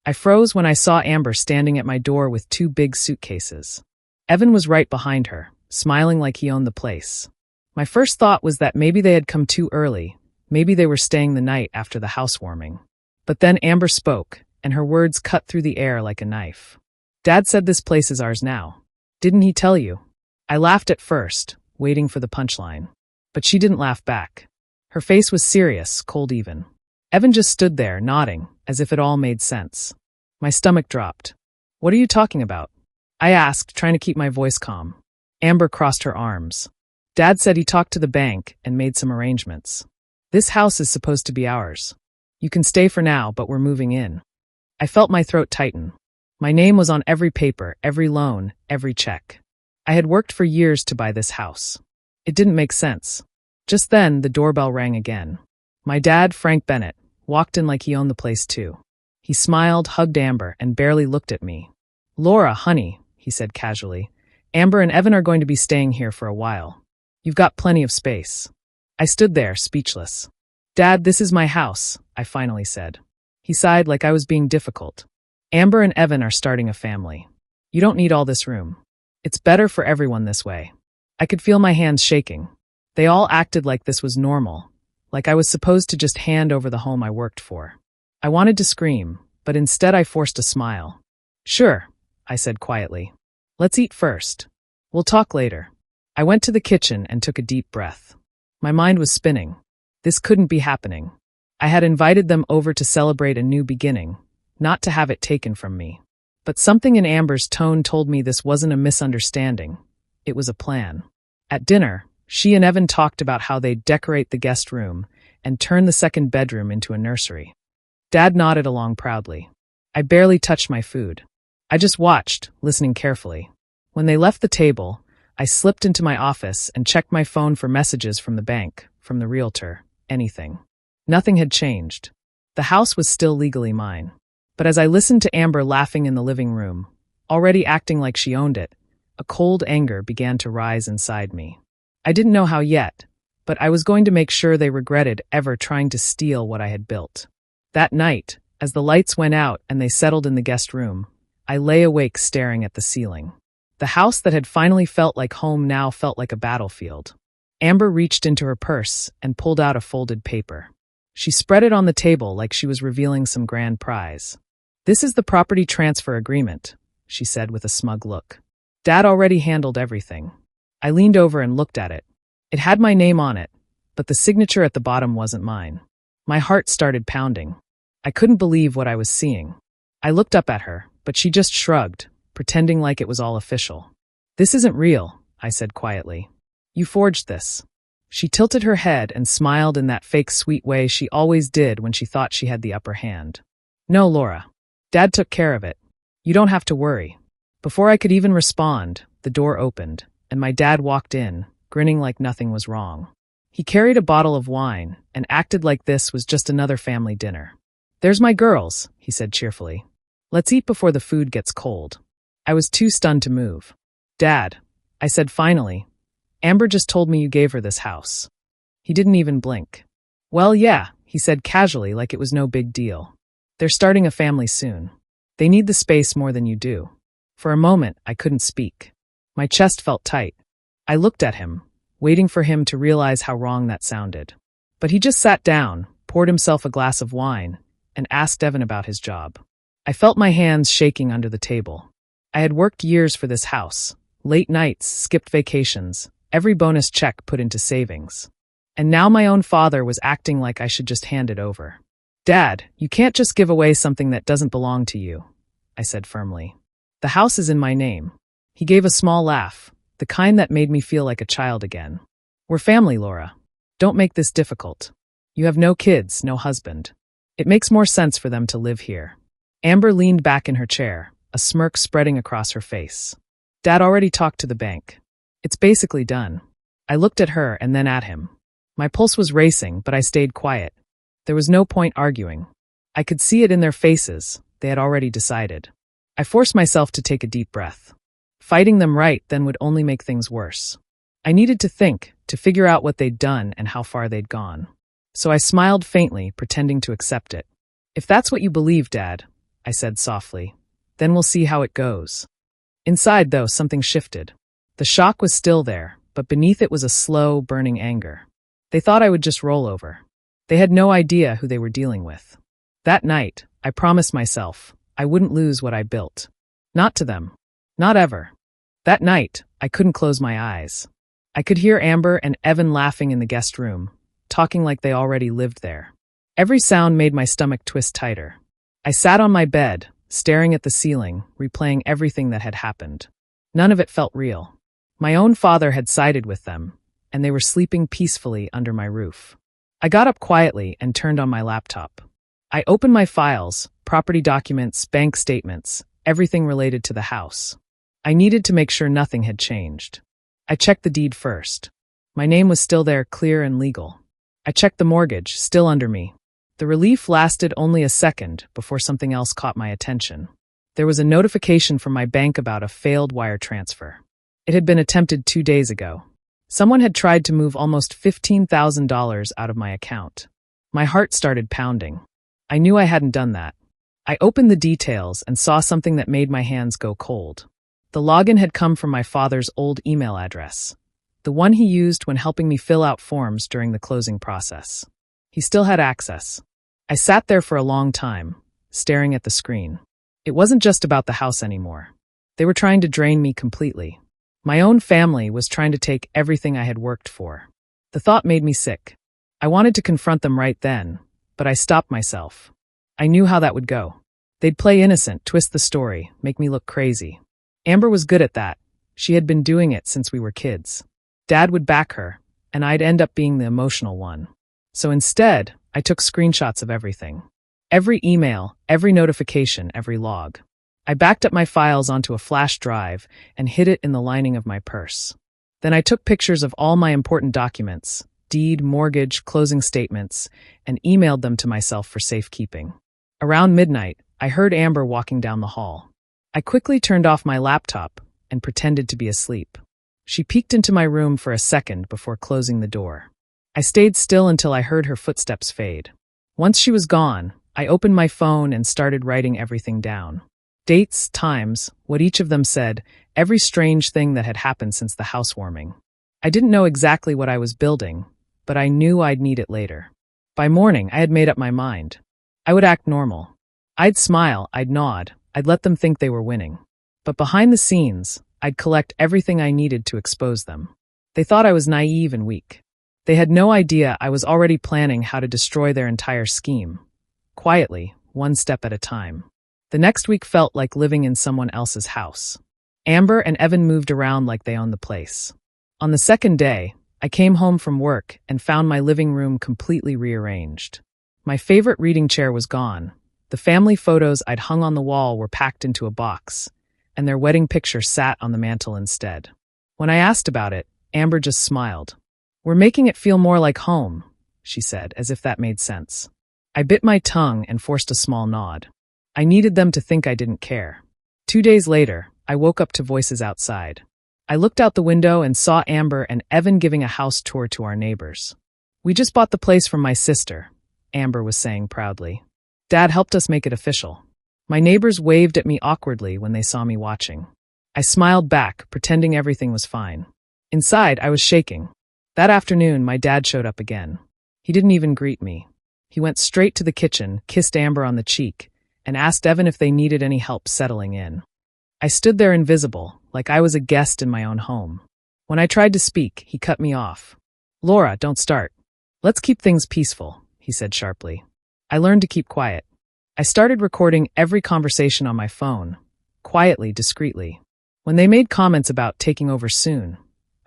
I froze when I saw Amber standing at my door with 2 big suitcases. Evan was right behind her, smiling like he owned the place. My first thought was that maybe they had come too early, maybe they were staying the night after the housewarming. But then Amber spoke, and her words cut through the air like a knife. Dad said this place is ours now. Didn't he tell you? I laughed at first, waiting for the punchline. But she didn't laugh back. Her face was serious, cold even. Evan just stood there, nodding, as if it all made sense. My stomach dropped. What are you talking about? I asked, trying to keep my voice calm. Amber crossed her arms. Dad said he talked to the bank and made some arrangements. This house is supposed to be ours. You can stay for now, but we're moving in. I felt my throat tighten. My name was on every paper, every loan, every check. I had worked for years to buy this house. It didn't make sense. Just then, the doorbell rang again. My dad, Frank Bennett, walked in like he owned the place too. He smiled, hugged Amber, and barely looked at me. "Laura, honey," he said casually, "Amber and Evan are going to be staying here for a while. You've got plenty of space." I stood there, speechless. "Dad, this is my house," I finally said. He sighed like I was being difficult. "Amber and Evan are starting a family. You don't need all this room. It's better for everyone this way." I could feel my hands shaking. They all acted like this was normal, like I was supposed to just hand over the home I worked for. I wanted to scream, but instead I forced a smile. "Sure," I said quietly. "Let's eat first. We'll talk later." I went to the kitchen and took a deep breath. My mind was spinning. This couldn't be happening. I had invited them over to celebrate a new beginning, not to have it taken from me. But something in Amber's tone told me this wasn't a misunderstanding. It was a plan. At dinner, she and Evan talked about how they'd decorate the guest room and turn the second bedroom into a nursery. Dad nodded along proudly. I barely touched my food. I just watched, listening carefully. When they left the table, I slipped into my office and checked my phone for messages from the bank, from the realtor, anything. Nothing had changed. The house was still legally mine. But as I listened to Amber laughing in the living room, already acting like she owned it, a cold anger began to rise inside me. I didn't know how yet, but I was going to make sure they regretted ever trying to steal what I had built. That night, as the lights went out and they settled in the guest room, I lay awake staring at the ceiling. The house that had finally felt like home now felt like a battlefield. Amber reached into her purse and pulled out a folded paper. She spread it on the table like she was revealing some grand prize. "This is the property transfer agreement," she said with a smug look. "Dad already handled everything." I leaned over and looked at it. It had my name on it, but the signature at the bottom wasn't mine. My heart started pounding. I couldn't believe what I was seeing. I looked up at her, but she just shrugged, pretending like it was all official. "This isn't real," I said quietly. "You forged this." She tilted her head and smiled in that fake sweet way she always did when she thought she had the upper hand. "No, Laura. Dad took care of it. You don't have to worry." Before I could even respond, the door opened, and my dad walked in, grinning like nothing was wrong. He carried a bottle of wine and acted like this was just another family dinner. "There's my girls," he said cheerfully. "Let's eat before the food gets cold." I was too stunned to move. "Dad," I said finally, "Amber just told me you gave her this house." He didn't even blink. "Well, yeah," he said casually like it was no big deal. "They're starting a family soon. They need the space more than you do." For a moment, I couldn't speak. My chest felt tight. I looked at him, waiting for him to realize how wrong that sounded. But he just sat down, poured himself a glass of wine, and asked Evan about his job. I felt my hands shaking under the table. I had worked years for this house, late nights, skipped vacations, every bonus check put into savings. And now my own father was acting like I should just hand it over. "Dad, you can't just give away something that doesn't belong to you," I said firmly. "The house is in my name." He gave a small laugh, the kind that made me feel like a child again. "We're family, Laura. Don't make this difficult. You have no kids, no husband. It makes more sense for them to live here." Amber leaned back in her chair, a smirk spreading across her face. "Dad already talked to the bank. It's basically done." I looked at her and then at him. My pulse was racing, but I stayed quiet. There was no point arguing. I could see it in their faces. They had already decided. I forced myself to take a deep breath. Fighting them right then would only make things worse. I needed to think, to figure out what they'd done and how far they'd gone. So I smiled faintly, pretending to accept it. "If that's what you believe, Dad, I said softly. Then we'll see how it goes. Inside, though, something shifted. The shock was still there, but beneath it was a slow, burning anger. They thought I would just roll over. They had no idea who they were dealing with. That night, I promised myself I wouldn't lose what I built. Not to them. Not ever. That night, I couldn't close my eyes. I could hear Amber and Evan laughing in the guest room, talking like they already lived there. Every sound made my stomach twist tighter. I sat on my bed, staring at the ceiling, replaying everything that had happened. None of it felt real. My own father had sided with them, and they were sleeping peacefully under my roof. I got up quietly and turned on my laptop. I opened my files, property documents, bank statements, everything related to the house. I needed to make sure nothing had changed. I checked the deed first. My name was still there, clear and legal. I checked the mortgage, still under me. The relief lasted only a second before something else caught my attention. There was a notification from my bank about a failed wire transfer. It had been attempted 2 days ago. Someone had tried to move almost $15,000 out of my account. My heart started pounding. I knew I hadn't done that. I opened the details and saw something that made my hands go cold. The login had come from my father's old email address, the one he used when helping me fill out forms during the closing process. He still had access. I sat there for a long time, staring at the screen. It wasn't just about the house anymore. They were trying to drain me completely. My own family was trying to take everything I had worked for. The thought made me sick. I wanted to confront them right then, but I stopped myself. I knew how that would go. They'd play innocent, twist the story, make me look crazy. Amber was good at that. She had been doing it since we were kids. Dad would back her, and I'd end up being the emotional one. So instead, I took screenshots of everything. Every email, every notification, every log. I backed up my files onto a flash drive and hid it in the lining of my purse. Then I took pictures of all my important documents, deed, mortgage, closing statements, and emailed them to myself for safekeeping. Around midnight, I heard Amber walking down the hall. I quickly turned off my laptop and pretended to be asleep. She peeked into my room for a second before closing the door. I stayed still until I heard her footsteps fade. Once she was gone, I opened my phone and started writing everything down. Dates, times, what each of them said, every strange thing that had happened since the housewarming. I didn't know exactly what I was building, but I knew I'd need it later. By morning, I had made up my mind. I would act normal. I'd smile, I'd nod, I'd let them think they were winning. But behind the scenes, I'd collect everything I needed to expose them. They thought I was naive and weak. They had no idea I was already planning how to destroy their entire scheme. Quietly, one step at a time. The next week felt like living in someone else's house. Amber and Evan moved around like they owned the place. On the second day, I came home from work and found my living room completely rearranged. My favorite reading chair was gone. The family photos I'd hung on the wall were packed into a box, and their wedding picture sat on the mantel instead. When I asked about it, Amber just smiled. "We're making it feel more like home," she said, as if that made sense. I bit my tongue and forced a small nod. I needed them to think I didn't care. 2 days later, I woke up to voices outside. I looked out the window and saw Amber and Evan giving a house tour to our neighbors. "We just bought the place from my sister," Amber was saying proudly. "Dad helped us make it official." My neighbors waved at me awkwardly when they saw me watching. I smiled back, pretending everything was fine. Inside, I was shaking. That afternoon, my dad showed up again. He didn't even greet me. He went straight to the kitchen, kissed Amber on the cheek, and asked Evan if they needed any help settling in. I stood there invisible, like I was a guest in my own home. When I tried to speak, he cut me off. "Laura, don't start. Let's keep things peaceful," he said sharply. I learned to keep quiet. I started recording every conversation on my phone, quietly, discreetly. When they made comments about taking over soon,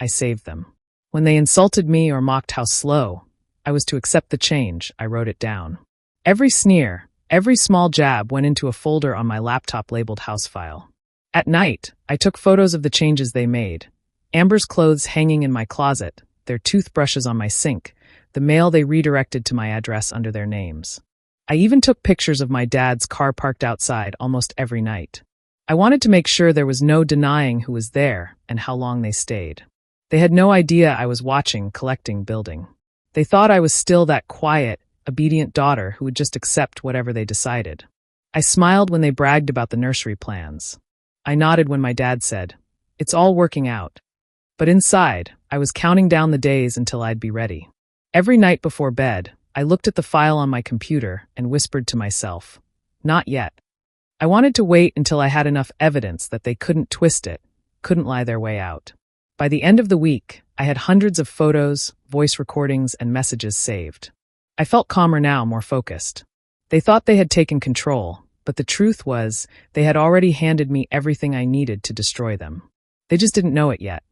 I saved them. When they insulted me or mocked how slow I was to accept the change, I wrote it down. Every sneer, every small jab went into a folder on my laptop labeled House File. At night, I took photos of the changes they made. Amber's clothes hanging in my closet, their toothbrushes on my sink, the mail they redirected to my address under their names. I even took pictures of my dad's car parked outside almost every night. I wanted to make sure there was no denying who was there and how long they stayed. They had no idea I was watching, collecting, building. They thought I was still that quiet, obedient daughter who would just accept whatever they decided. I smiled when they bragged about the nursery plans. I nodded when my dad said, "It's all working out." But inside, I was counting down the days until I'd be ready. Every night before bed, I looked at the file on my computer and whispered to myself, "Not yet." I wanted to wait until I had enough evidence that they couldn't twist it, couldn't lie their way out. By the end of the week, I had hundreds of photos, voice recordings, and messages saved. I felt calmer now, more focused. They thought they had taken control, but the truth was, they had already handed me everything I needed to destroy them. They just didn't know it yet.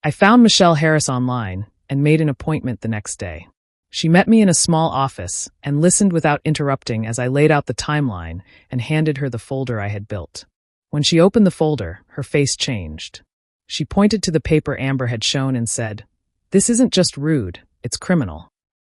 I found Michelle Harris online and made an appointment the next day. She met me in a small office and listened without interrupting as I laid out the timeline and handed her the folder I had built. When she opened the folder, her face changed. She pointed to the paper Amber had shown and said, "This isn't just rude, it's criminal."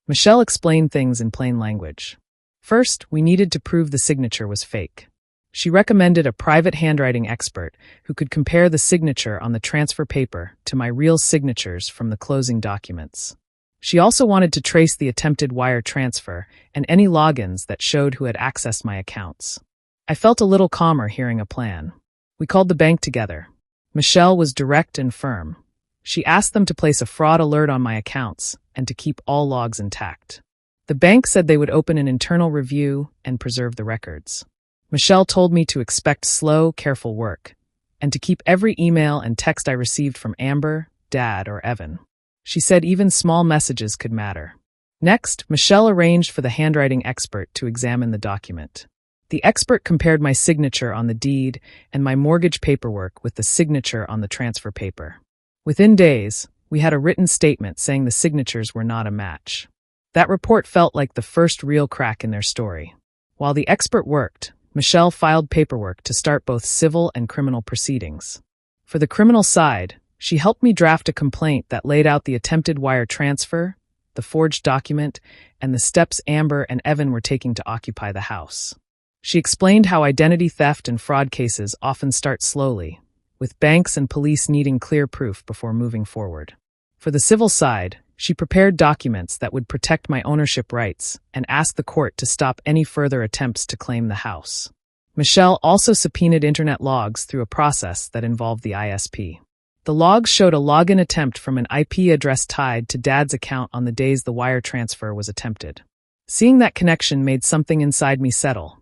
Michelle explained things in plain language. First, we needed to prove the signature was fake. She recommended a private handwriting expert who could compare the signature on the transfer paper to my real signatures from the closing documents. She also wanted to trace the attempted wire transfer and any logins that showed who had accessed my accounts. I felt a little calmer hearing a plan. We called the bank together. Michelle was direct and firm. She asked them to place a fraud alert on my accounts and to keep all logs intact. The bank said they would open an internal review and preserve the records. Michelle told me to expect slow, careful work, and to keep every email and text I received from Amber, Dad, or Evan. She said even small messages could matter. Next, Michelle arranged for the handwriting expert to examine the document. The expert compared my signature on the deed and my mortgage paperwork with the signature on the transfer paper. Within days, we had a written statement saying the signatures were not a match. That report felt like the first real crack in their story. While the expert worked, Michelle filed paperwork to start both civil and criminal proceedings. For the criminal side, she helped me draft a complaint that laid out the attempted wire transfer, the forged document, and the steps Amber and Evan were taking to occupy the house. She explained how identity theft and fraud cases often start slowly, with banks and police needing clear proof before moving forward. For the civil side, she prepared documents that would protect my ownership rights and asked the court to stop any further attempts to claim the house. Michelle also subpoenaed internet logs through a process that involved the ISP. The logs showed a login attempt from an IP address tied to Dad's account on the days the wire transfer was attempted. Seeing that connection made something inside me settle.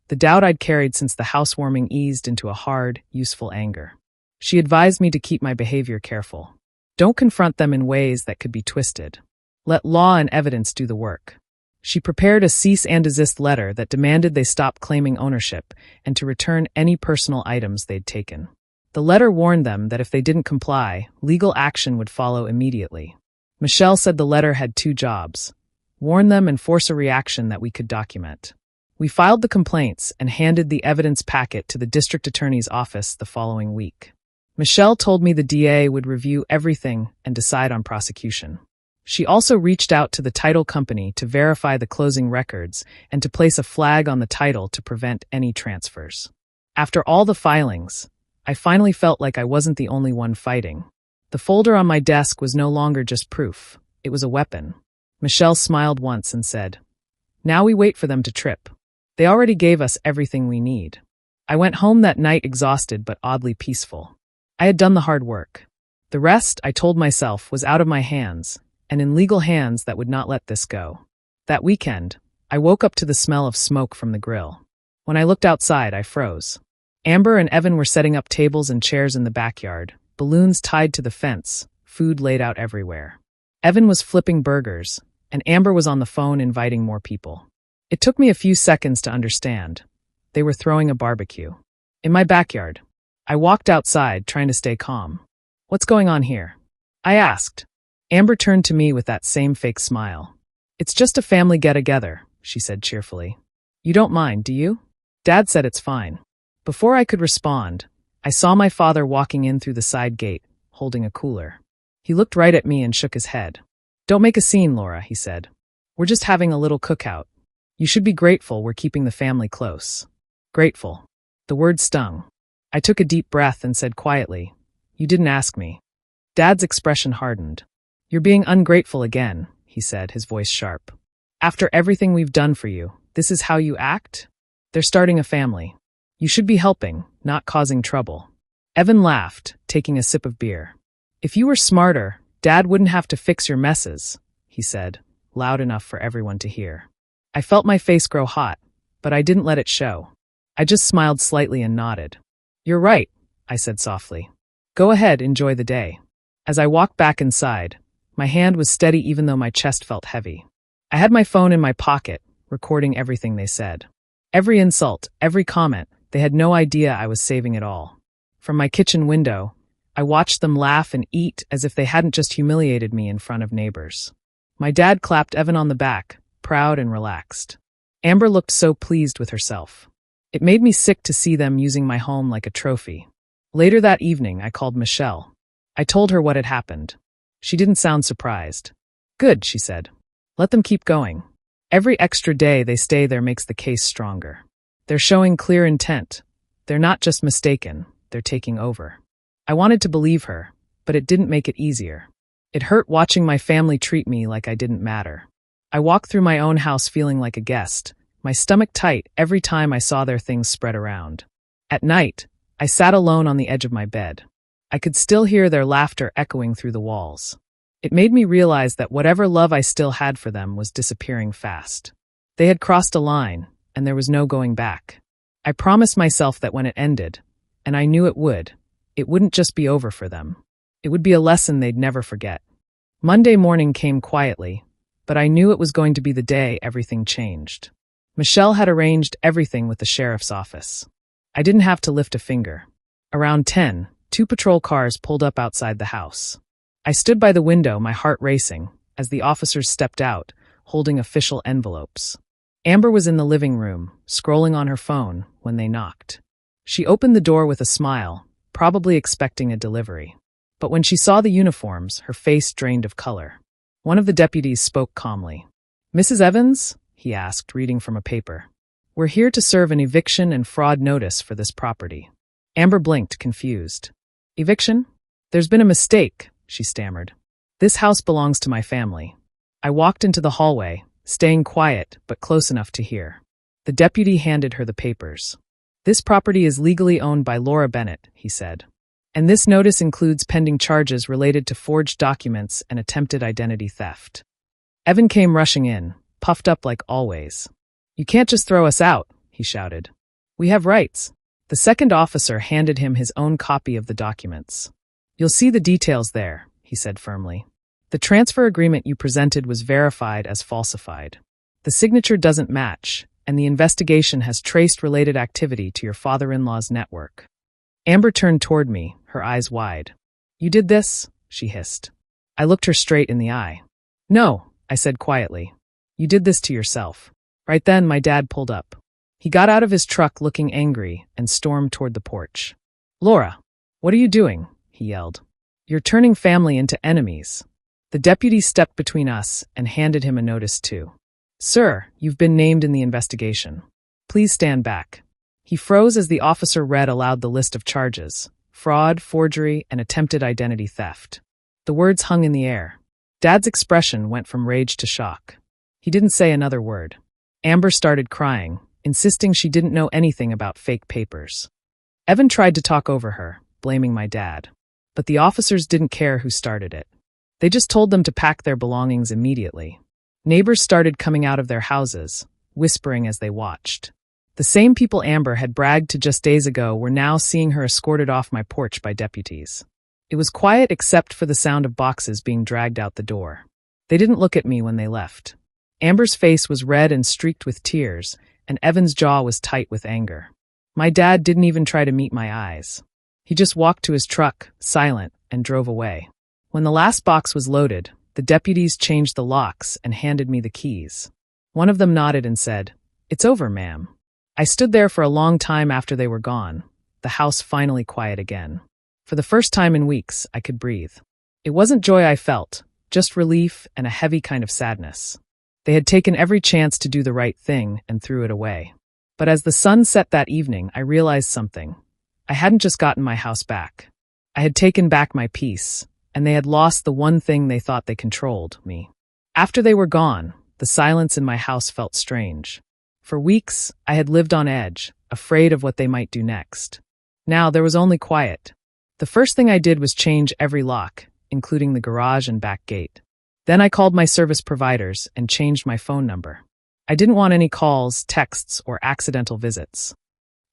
The doubt I'd carried since the housewarming eased into a hard, useful anger. She advised me to keep my behavior careful. Don't confront them in ways that could be twisted. Let law and evidence do the work. She prepared a cease and desist letter that demanded they stop claiming ownership and to return any personal items they'd taken. The letter warned them that if they didn't comply, legal action would follow immediately. Michelle said the letter had two jobs: warn them and force a reaction that we could document. We filed the complaints and handed the evidence packet to the district attorney's office the following week. Michelle told me the DA would review everything and decide on prosecution. She also reached out to the title company to verify the closing records and to place a flag on the title to prevent any transfers. After all the filings, I finally felt like I wasn't the only one fighting. The folder on my desk was no longer just proof, it was a weapon. Michelle smiled once and said, "Now we wait for them to trip. They already gave us everything we need." I went home that night exhausted but oddly peaceful. I had done the hard work. The rest, I told myself, was out of my hands, and in legal hands that would not let this go. That weekend, I woke up to the smell of smoke from the grill. When I looked outside, I froze. Amber and Evan were setting up tables and chairs in the backyard, balloons tied to the fence, food laid out everywhere. Evan was flipping burgers, and Amber was on the phone inviting more people. It took me a few seconds to understand. They were throwing a barbecue. In my backyard. I walked outside, trying to stay calm. "What's going on here?" I asked. Amber turned to me with that same fake smile. "It's just a family get-together," she said cheerfully. "You don't mind, do you?" Dad said it's fine. Before I could respond, I saw my father walking in through the side gate, holding a cooler. He looked right at me and shook his head. "Don't make a scene, Laura," he said. "We're just having a little cookout. You should be grateful we're keeping the family close." Grateful. The word stung. I took a deep breath and said quietly, "You didn't ask me." Dad's expression hardened. "You're being ungrateful again," he said, his voice sharp. "After everything we've done for you, this is how you act?" They're starting a family. You should be helping, not causing trouble. Evan laughed, taking a sip of beer. If you were smarter, Dad wouldn't have to fix your messes, he said, loud enough for everyone to hear. I felt my face grow hot, but I didn't let it show. I just smiled slightly and nodded. You're right, I said softly. Go ahead, enjoy the day. As I walked back inside, my hand was steady even though my chest felt heavy. I had my phone in my pocket, recording everything they said. Every insult, every comment, they had no idea I was saving it all. From my kitchen window, I watched them laugh and eat as if they hadn't just humiliated me in front of neighbors. My dad clapped Evan on the back, proud and relaxed. Amber looked so pleased with herself. It made me sick to see them using my home like a trophy. Later that evening, I called Michelle. I told her what had happened. She didn't sound surprised. Good, she said. Let them keep going. Every extra day they stay there makes the case stronger. They're showing clear intent. They're not just mistaken, they're taking over. I wanted to believe her, but it didn't make it easier. It hurt watching my family treat me like I didn't matter. I walked through my own house feeling like a guest, my stomach tight every time I saw their things spread around. At night, I sat alone on the edge of my bed. I could still hear their laughter echoing through the walls. It made me realize that whatever love I still had for them was disappearing fast. They had crossed a line, and there was no going back. I promised myself that when it ended, and I knew it wouldn't just be over for them. It would be a lesson they'd never forget. Monday morning came quietly, but I knew it was going to be the day everything changed. Michelle had arranged everything with the sheriff's office. I didn't have to lift a finger. Around 10, 2 patrol cars pulled up outside the house. I stood by the window, my heart racing, as the officers stepped out, holding official envelopes. Amber was in the living room, scrolling on her phone, when they knocked. She opened the door with a smile, probably expecting a delivery. But when she saw the uniforms, her face drained of color. One of the deputies spoke calmly. "Mrs. Evans?" he asked, reading from a paper. "We're here to serve an eviction and fraud notice for this property." Amber blinked, confused. "Eviction? There's been a mistake," she stammered. "This house belongs to my family." I walked into the hallway, staying quiet but close enough to hear. The deputy handed her the papers. "This property is legally owned by Laura Bennett," he said. "And this notice includes pending charges related to forged documents and attempted identity theft." Evan came rushing in, puffed up like always. "You can't just throw us out," he shouted. "We have rights." The second officer handed him his own copy of the documents. "You'll see the details there," he said firmly. "The transfer agreement you presented was verified as falsified. The signature doesn't match, and the investigation has traced related activity to your father-in-law's network." Amber turned toward me, her eyes wide. "You did this?" she hissed. I looked her straight in the eye. "No," I said quietly. "You did this to yourself." Right then, my dad pulled up. He got out of his truck looking angry and stormed toward the porch. "Laura, what are you doing?" he yelled. "You're turning family into enemies." The deputy stepped between us and handed him a notice too. "Sir, you've been named in the investigation. Please stand back." He froze as the officer read aloud the list of charges: fraud, forgery, and attempted identity theft. The words hung in the air. Dad's expression went from rage to shock. He didn't say another word. Amber started crying, insisting she didn't know anything about fake papers. Evan tried to talk over her, blaming my dad. But the officers didn't care who started it. They just told them to pack their belongings immediately. Neighbors started coming out of their houses, whispering as they watched. The same people Amber had bragged to just days ago were now seeing her escorted off my porch by deputies. It was quiet except for the sound of boxes being dragged out the door. They didn't look at me when they left. Amber's face was red and streaked with tears, and Evan's jaw was tight with anger. My dad didn't even try to meet my eyes. He just walked to his truck, silent, and drove away. When the last box was loaded, the deputies changed the locks and handed me the keys. One of them nodded and said, "It's over, ma'am." I stood there for a long time after they were gone, the house finally quiet again. For the first time in weeks, I could breathe. It wasn't joy I felt, just relief and a heavy kind of sadness. They had taken every chance to do the right thing and threw it away. But as the sun set that evening, I realized something. I hadn't just gotten my house back. I had taken back my peace, and they had lost the one thing they thought they controlled, me. After they were gone, the silence in my house felt strange. For weeks, I had lived on edge, afraid of what they might do next. Now there was only quiet. The first thing I did was change every lock, including the garage and back gate. Then I called my service providers and changed my phone number. I didn't want any calls, texts, or accidental visits.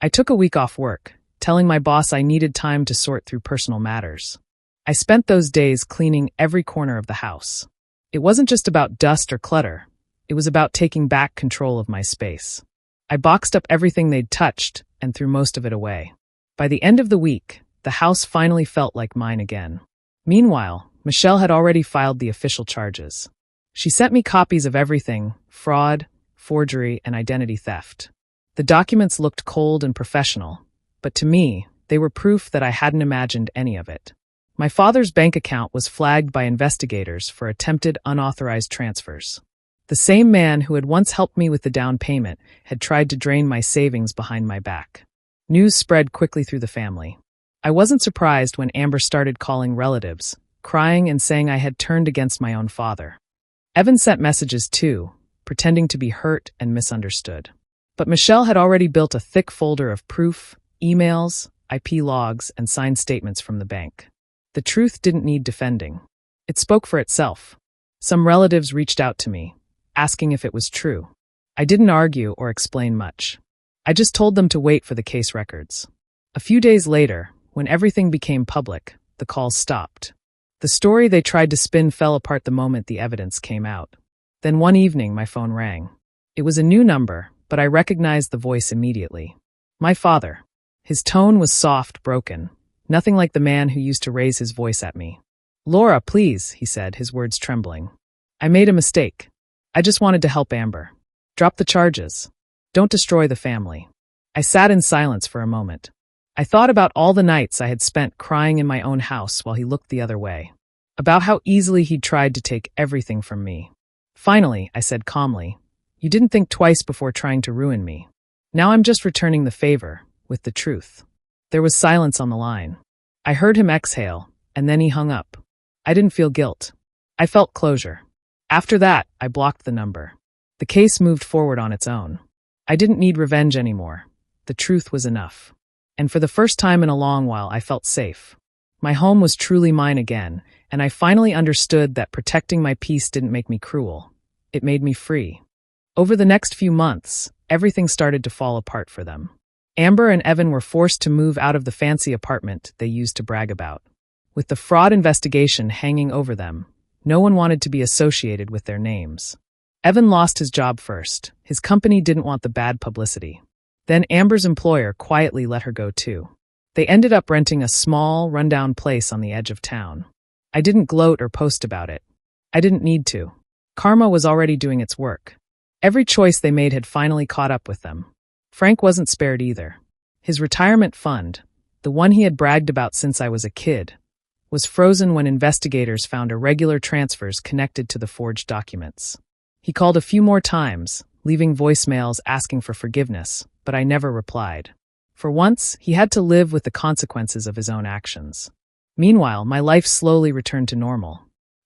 I took a week off work, telling my boss I needed time to sort through personal matters. I spent those days cleaning every corner of the house. It wasn't just about dust or clutter. It was about taking back control of my space. I boxed up everything they'd touched and threw most of it away. By the end of the week, the house finally felt like mine again. Meanwhile, Michelle had already filed the official charges. She sent me copies of everything: fraud, forgery, and identity theft. The documents looked cold and professional, but to me, they were proof that I hadn't imagined any of it. My father's bank account was flagged by investigators for attempted unauthorized transfers. The same man who had once helped me with the down payment had tried to drain my savings behind my back. News spread quickly through the family. I wasn't surprised when Amber started calling relatives, crying and saying I had turned against my own father. Evan sent messages too, pretending to be hurt and misunderstood. But Michelle had already built a thick folder of proof, emails, IP logs, and signed statements from the bank. The truth didn't need defending. It spoke for itself. Some relatives reached out to me, asking if it was true. I didn't argue or explain much. I just told them to wait for the case records. A few days later, when everything became public, the calls stopped. The story they tried to spin fell apart the moment the evidence came out. Then one evening, my phone rang. It was a new number, but I recognized the voice immediately. My father. His tone was soft, broken. Nothing like the man who used to raise his voice at me. "Laura, please," he said, his words trembling. "I made a mistake. I just wanted to help Amber. Drop the charges. Don't destroy the family." I sat in silence for a moment. I thought about all the nights I had spent crying in my own house while he looked the other way. About how easily he'd tried to take everything from me. Finally, I said calmly, "You didn't think twice before trying to ruin me. Now I'm just returning the favor, with the truth." There was silence on the line. I heard him exhale, and then he hung up. I didn't feel guilt. I felt closure. After that, I blocked the number. The case moved forward on its own. I didn't need revenge anymore. The truth was enough. And for the first time in a long while, I felt safe. My home was truly mine again, and I finally understood that protecting my peace didn't make me cruel. It made me free. Over the next few months, everything started to fall apart for them. Amber and Evan were forced to move out of the fancy apartment they used to brag about. With the fraud investigation hanging over them, no one wanted to be associated with their names. Evan lost his job first. His company didn't want the bad publicity. Then Amber's employer quietly let her go too. They ended up renting a small, rundown place on the edge of town. I didn't gloat or post about it. I didn't need to. Karma was already doing its work. Every choice they made had finally caught up with them. Frank wasn't spared either. His retirement fund, the one he had bragged about since I was a kid, was frozen when investigators found irregular transfers connected to the forged documents. He called a few more times, leaving voicemails asking for forgiveness, but I never replied. For once, he had to live with the consequences of his own actions. Meanwhile, my life slowly returned to normal.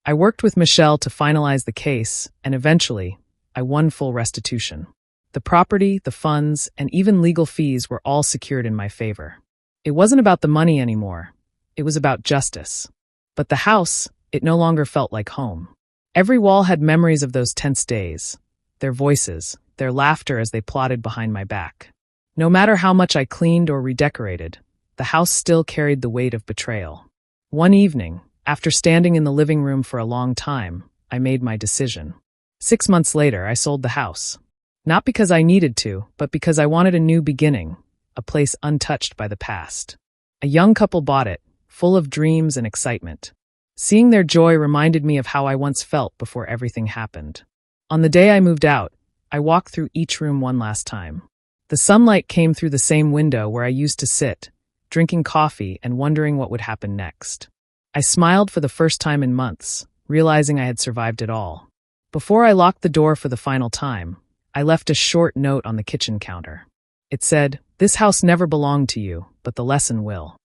I worked with Michelle to finalize the case, and eventually, I won full restitution. The property, the funds, and even legal fees were all secured in my favor. It wasn't about the money anymore. It was about justice. But the house, it no longer felt like home. Every wall had memories of those tense days, their voices, their laughter as they plotted behind my back. No matter how much I cleaned or redecorated, the house still carried the weight of betrayal. One evening, after standing in the living room for a long time, I made my decision. 6 months later, I sold the house. Not because I needed to, but because I wanted a new beginning, a place untouched by the past. A young couple bought it, full of dreams and excitement. Seeing their joy reminded me of how I once felt before everything happened. On the day I moved out, I walked through each room one last time. The sunlight came through the same window where I used to sit, drinking coffee and wondering what would happen next. I smiled for the first time in months, realizing I had survived it all. Before I locked the door for the final time, I left a short note on the kitchen counter. It said, "This house never belonged to you, but the lesson will."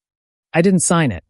I didn't sign it.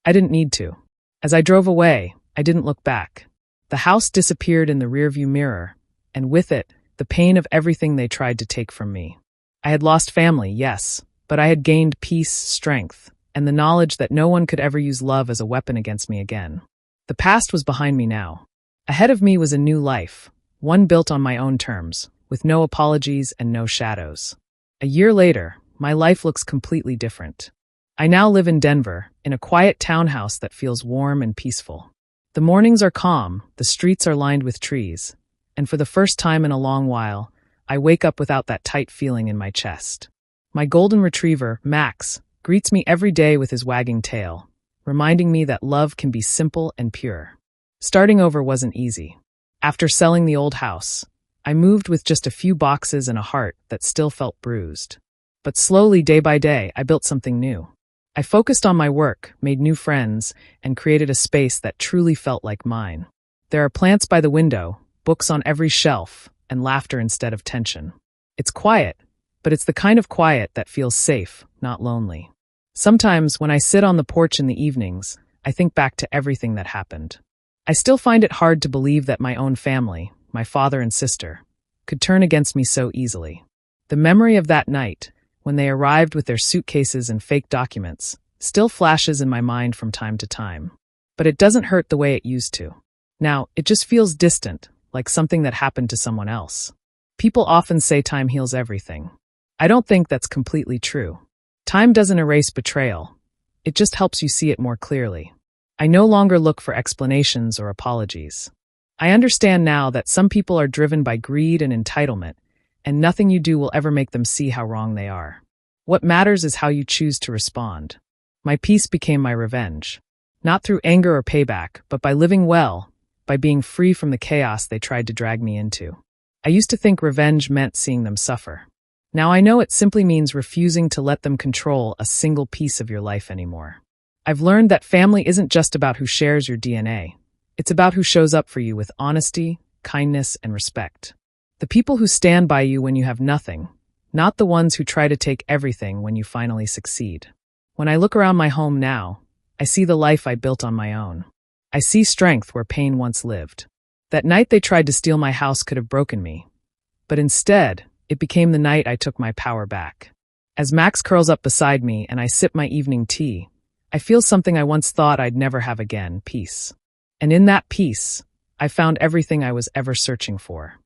I didn't need to. As I drove away, I didn't look back. The house disappeared in the rearview mirror, and with it, the pain of everything they tried to take from me. I had lost family, yes, but I had gained peace, strength, and the knowledge that no one could ever use love as a weapon against me again. The past was behind me now. Ahead of me was a new life, one built on my own terms, with no apologies and no shadows. A year later, my life looks completely different. I now live in Denver, in a quiet townhouse that feels warm and peaceful. The mornings are calm, the streets are lined with trees, and for the first time in a long while, I wake up without that tight feeling in my chest. My golden retriever, Max, greets me every day with his wagging tail, reminding me that love can be simple and pure. Starting over wasn't easy. After selling the old house, I moved with just a few boxes and a heart that still felt bruised. But slowly, day by day, I built something new. I focused on my work, made new friends, and created a space that truly felt like mine. There are plants by the window, books on every shelf, and laughter instead of tension. It's quiet, but it's the kind of quiet that feels safe, not lonely. Sometimes, when I sit on the porch in the evenings, I think back to everything that happened. I still find it hard to believe that my own family, my father and sister, could turn against me so easily. The memory of that night, when they arrived with their suitcases and fake documents, still flashes in my mind from time to time. But it doesn't hurt the way it used to. Now, it just feels distant, like something that happened to someone else. People often say time heals everything. I don't think that's completely true. Time doesn't erase betrayal. It just helps you see it more clearly. I no longer look for explanations or apologies. I understand now that some people are driven by greed and entitlement, and nothing you do will ever make them see how wrong they are. What matters is how you choose to respond. My peace became my revenge. Not through anger or payback, but by living well, by being free from the chaos they tried to drag me into. I used to think revenge meant seeing them suffer. Now I know it simply means refusing to let them control a single piece of your life anymore. I've learned that family isn't just about who shares your DNA. It's about who shows up for you with honesty, kindness, and respect. The people who stand by you when you have nothing, not the ones who try to take everything when you finally succeed. When I look around my home now, I see the life I built on my own. I see strength where pain once lived. That night they tried to steal my house could have broken me. But instead, it became the night I took my power back. As Max curls up beside me and I sip my evening tea, I feel something I once thought I'd never have again, peace. And in that peace, I found everything I was ever searching for.